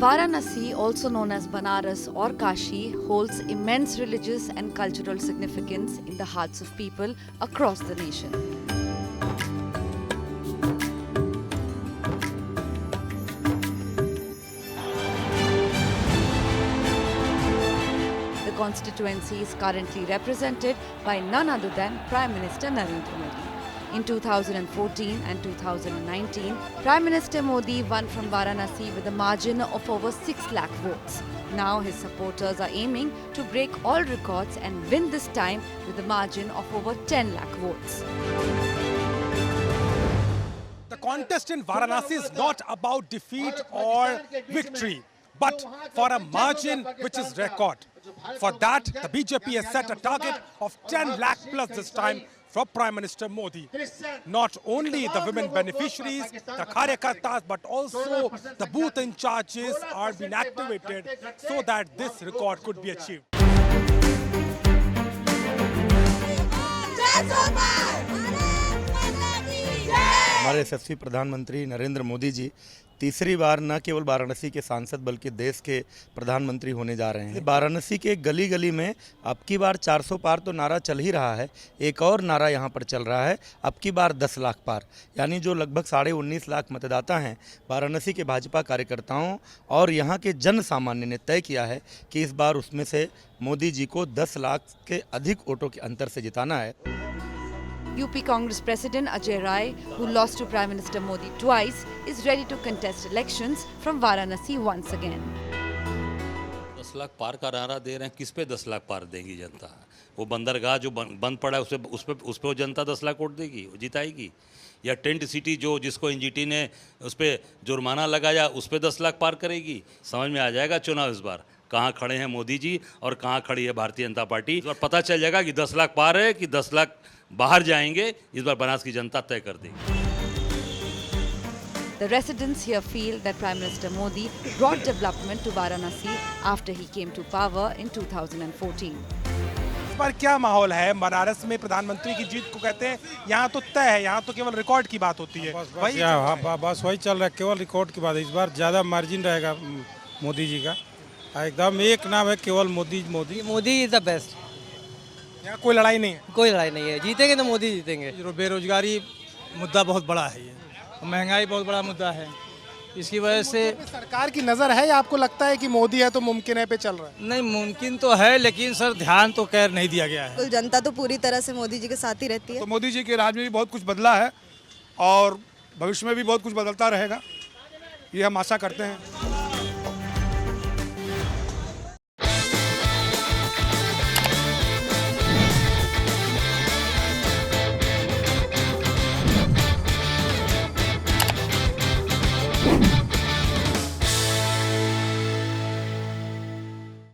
Varanasi, also known as Banaras or Kashi, holds immense religious and cultural significance in the hearts of people across the nation. The constituency is currently represented by none other than Prime Minister Narendra Modi. In 2014 and 2019, Prime Minister Modi won from Varanasi with a margin of over 6 lakh votes. Now his supporters are aiming to break all records and win this time with a margin of over 10 lakh votes. The contest in Varanasi is not about defeat or victory, but for a margin which is record. For that, the BJP has set a target of 10 lakh plus this time for Prime Minister Modi. Not only the women beneficiaries, the Karyakartas, but also the booth in charges are being activated so that this record could be achieved. हमारे यशस्वी प्रधानमंत्री नरेंद्र मोदी जी तीसरी बार न केवल वाराणसी के सांसद बल्कि देश के प्रधानमंत्री होने जा रहे हैं। वाराणसी के गली गली में अब की बार 400 पार तो नारा चल ही रहा है, एक और नारा यहाँ पर चल रहा है, अब की बार 10 लाख पार, यानी जो लगभग 19.5 लाख मतदाता हैं वाराणसी के भाजपा कार्यकर्ताओं और यहाँ के जन सामान्य ने तय किया है कि इस बार उसमें से मोदी जी को 10 लाख के अधिक वोटों के अंतर से जिताना है। UP Congress President Ajay Rai, who lost to Prime Minister Modi twice, is ready to contest elections from Varanasi once again. 10 lakh पार का नारा दे रहे हैं, किस पे 10 लाख पार देगी जनता? वो बंदरगाह जो बंद पड़ा है उस पे वो जनता 10 लाख वोट देगी, वो जिताएगी? या टेंट सिटी जिसको एनजीटी ने उस पे जुर्माना लगाया उस पे 10 लाख पार करेगी? समझ में आ जाएगा चुनाव इस बार कहाँ खड़े हैं मोदी जी और कहाँ खड़ी है भारतीय जनता पार्टी। इस बार पता चल जाएगा कि 10 लाख पार है कि 10 लाख बाहर जाएंगे, इस बार बनास की जनता तय कर देगी। The residents here feel that Prime Minister Modi brought development to Varanasi after he came to power in 2014. इस बार क्या माहौल है? बनारस में प्रधानमंत्री की जीत को कहते हैं यहाँ तो तय है, यहाँ तो केवल रिकॉर्ड की बात होती है। बस वही चल रहा है, केवल रिकॉर्ड की बात है। इस बार ज़्यादा मार्जिन रहेगा मोदी जी का, एकदम एक नाम है केवल Modi. Modi is the best. यहाँ कोई लड़ाई नहीं है? कोई लड़ाई नहीं है, जीतेंगे तो मोदी जीतेंगे। बेरोजगारी मुद्दा बहुत बड़ा है, ये महंगाई बहुत बड़ा मुद्दा है, इसकी वजह से सरकार की नजर है या आपको लगता है कि मोदी है तो मुमकिन है पे चल रहा है? नहीं, मुमकिन तो है लेकिन सर ध्यान तो खैर नहीं दिया गया है। जनता तो पूरी तरह से मोदी जी के साथ ही रहती है। तो मोदी जी के राज में भी बहुत कुछ बदला है और भविष्य में भी बहुत कुछ बदलता रहेगा, ये हम आशा करते हैं।